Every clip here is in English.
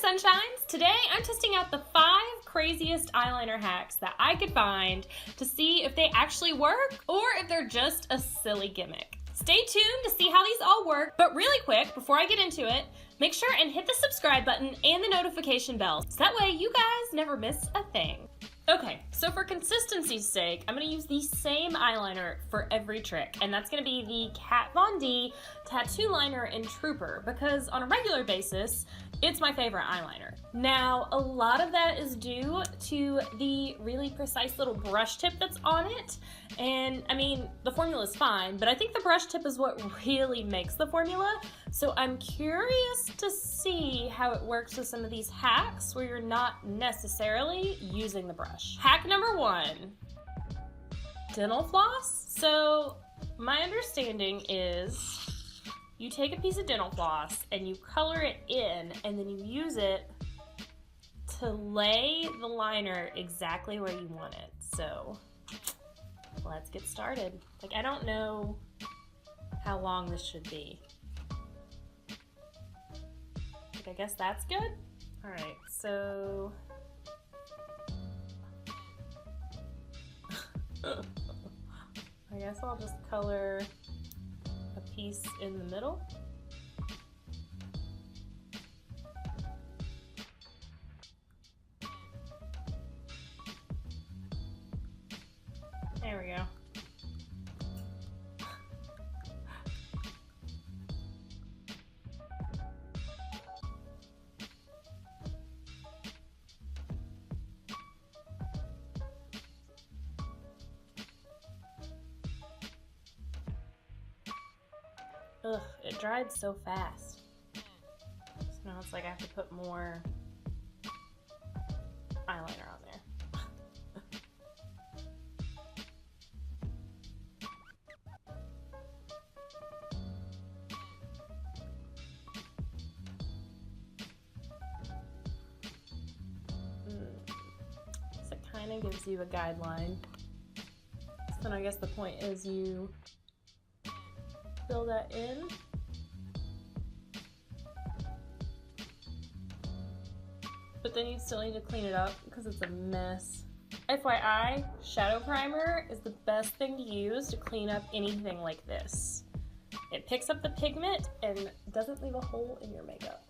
Sunshines! Today I'm testing out the 5 craziest eyeliner hacks that I could find to see if they actually work or if they're just a silly gimmick. Stay tuned to see how these all work, but really quick, before I get into it, make sure and hit the subscribe button and the notification bell, so that way you guys never miss a thing. Okay, so for consistency's sake, I'm gonna use the same eyeliner for every trick, and that's gonna be the Kat Von D Tattoo Liner in Trooper, because on a regular basis, it's my favorite eyeliner. Now, a lot of that is due to the really precise little brush tip that's on it, and I mean, the formula is fine, but I think the brush tip is what really makes the formula, so I'm curious to see how it works with some of these hacks where you're not necessarily using the brush. Hack number 1, dental floss. So my understanding is you take a piece of dental floss and you color it in, and then you use it to lay the liner exactly where you want it. So let's get started. Like, I don't know how long this should be. Like, I guess that's good. All right, so I guess I'll just color a piece in the middle. There we go. Ugh, it dried so fast. So now it's like I have to put more eyeliner on there. So it kind of gives you a guideline. So then I guess the point is you fill that in. But then you still need to clean it up because it's a mess. FYI, shadow primer is the best thing to use to clean up anything like this. It picks up the pigment and doesn't leave a hole in your makeup.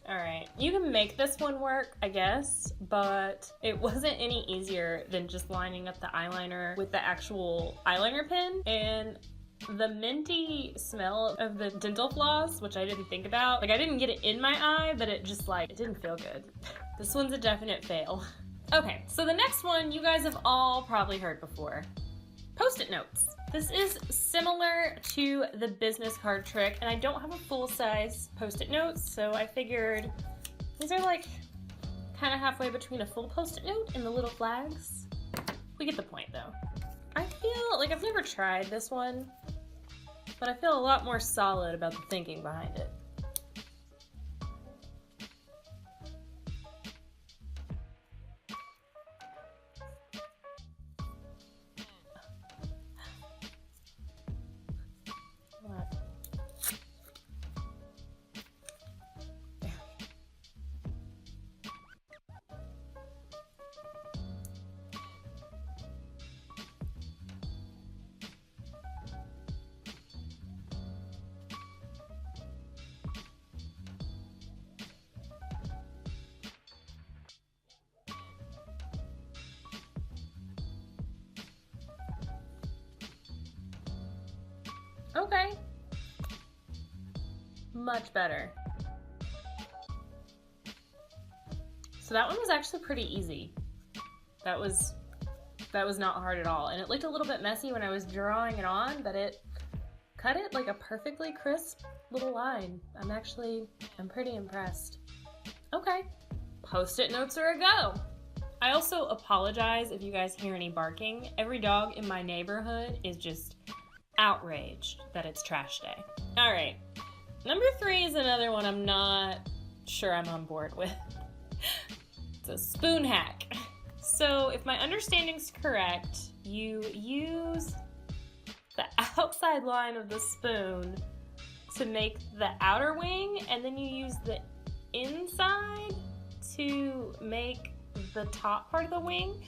Alright, you can make this one work, I guess, but it wasn't any easier than just lining up the eyeliner with the actual eyeliner pen, and the minty smell of the dental floss, which I didn't think about, like I didn't get it in my eye, but it just like, it didn't feel good. This one's a definite fail. Okay, so the next one you guys have all probably heard before. Post-it notes. This is similar to the business card trick, and I don't have a full-size Post-it notes, so I figured these are like kind of halfway between a full Post-it note and the little flags. We get the point though. I feel like I've never tried this one, but I feel a lot more solid about the thinking behind it. Okay. Much better. So that one was actually pretty easy. That was not hard at all. And it looked a little bit messy when I was drawing it on, but it cut it like a perfectly crisp little line. I'm pretty impressed. Okay. Post-it notes are a go. I also apologize if you guys hear any barking. Every dog in my neighborhood is just outraged that it's trash day. All right, number 3 is another one I'm not sure I'm on board with. It's a spoon hack. So if my understanding's correct, you use the outside line of the spoon to make the outer wing, and then you use the inside to make the top part of the wing.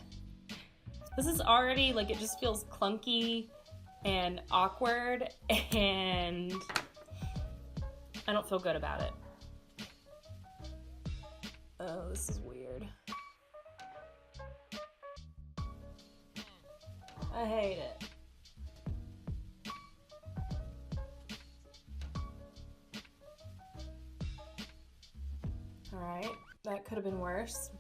This is already, like, it just feels clunky and awkward, and I don't feel good about it. Oh, this is weird. I hate it. All right, that could have been worse.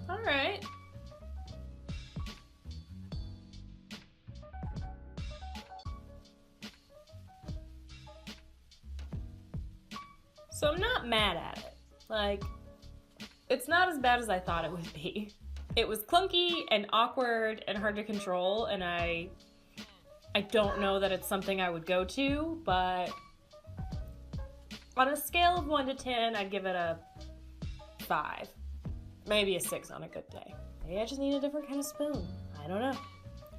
All right. So I'm not mad at it. Like, it's not as bad as I thought it would be. It was clunky and awkward and hard to control, and I don't know that it's something I would go to, but on a scale of 1 to 10, I'd give it a 5. Maybe a 6 on a good day. Maybe I just need a different kind of spoon. I don't know.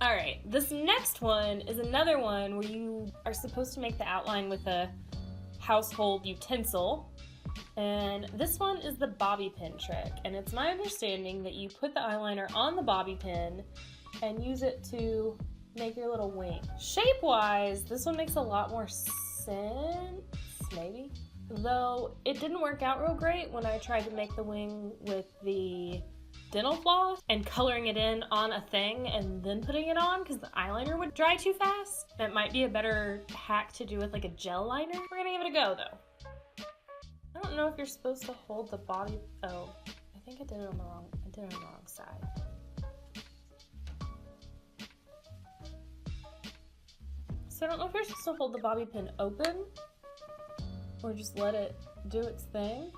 All right, this next one is another one where you are supposed to make the outline with a household utensil. And this one is the bobby pin trick. And it's my understanding that you put the eyeliner on the bobby pin and use it to make your little wing. Shape-wise, this one makes a lot more sense, maybe. Though it didn't work out real great when I tried to make the wing with the dental floss and coloring it in on a thing and then putting it on because the eyeliner would dry too fast. That might be a better hack to do with like a gel liner. We're gonna give it a go though. I don't know if you're supposed to hold the bobby. Oh, I think I did it on the wrong side. So I don't know if you're supposed to hold the bobby pin open or just let it do its thing.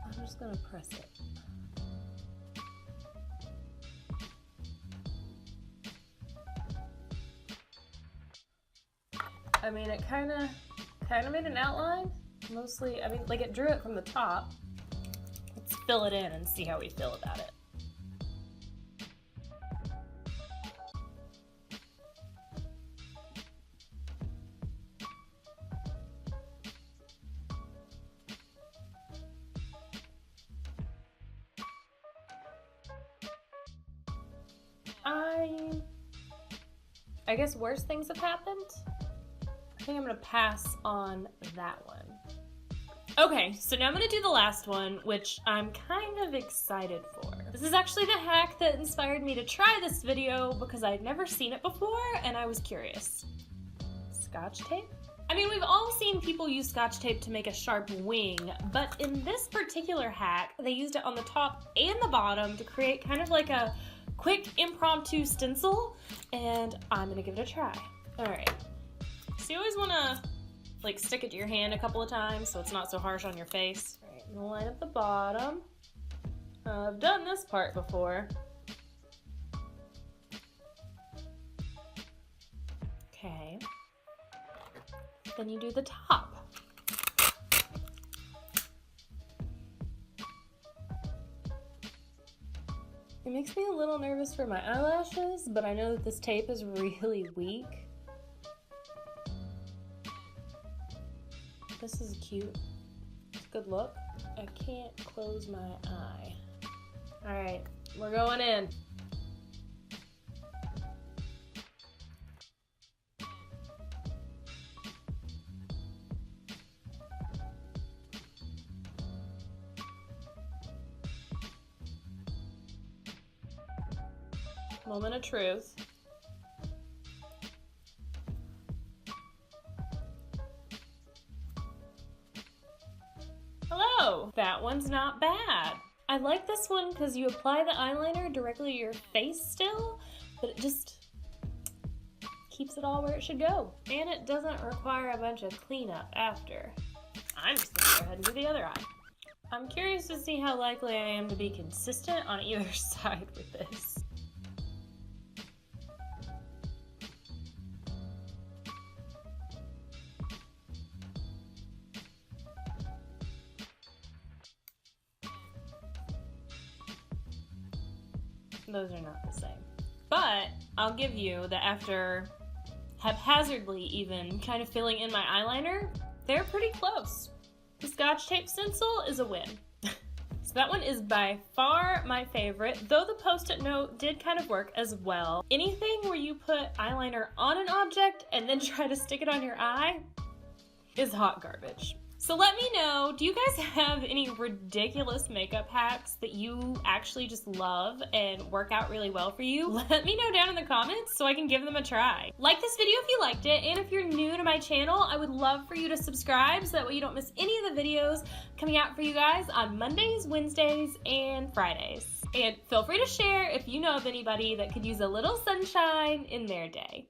I'm just gonna press it. I mean, it kind of made an outline. Mostly, I mean, like it drew it from the top. Let's fill it in and see how we feel about it. I guess worse things have happened. I think I'm gonna pass on that one. Okay, so now I'm gonna do the last one, which I'm kind of excited for. This is actually the hack that inspired me to try this video because I'd never seen it before and I was curious. Scotch tape? I mean, we've all seen people use Scotch tape to make a sharp wing, but in this particular hack, they used it on the top and the bottom to create kind of like a quick impromptu stencil, and I'm gonna give it a try. All right, so you always wanna like stick it to your hand a couple of times so it's not so harsh on your face. All right, I'm gonna line up the bottom. I've done this part before. Okay, then you do the top. It makes me a little nervous for my eyelashes, but I know that this tape is really weak. This is cute. It's a good look. I can't close my eye. All right, we're going in. Moment of truth. Hello! That one's not bad. I like this one because you apply the eyeliner directly to your face still, but it just keeps it all where it should go. And it doesn't require a bunch of cleanup after. I'm just gonna go ahead and do the other eye. I'm curious to see how likely I am to be consistent on either side with this. Those are not the same. But I'll give you that after haphazardly even kind of filling in my eyeliner, they're pretty close. The Scotch Tape stencil is a win. So that one is by far my favorite, though the Post-it note did kind of work as well. Anything where you put eyeliner on an object and then try to stick it on your eye is hot garbage. So let me know, do you guys have any ridiculous makeup hacks that you actually just love and work out really well for you? Let me know down in the comments so I can give them a try. Like this video if you liked it, and if you're new to my channel, I would love for you to subscribe so that way you don't miss any of the videos coming out for you guys on Mondays, Wednesdays, and Fridays. And feel free to share if you know of anybody that could use a little sunshine in their day.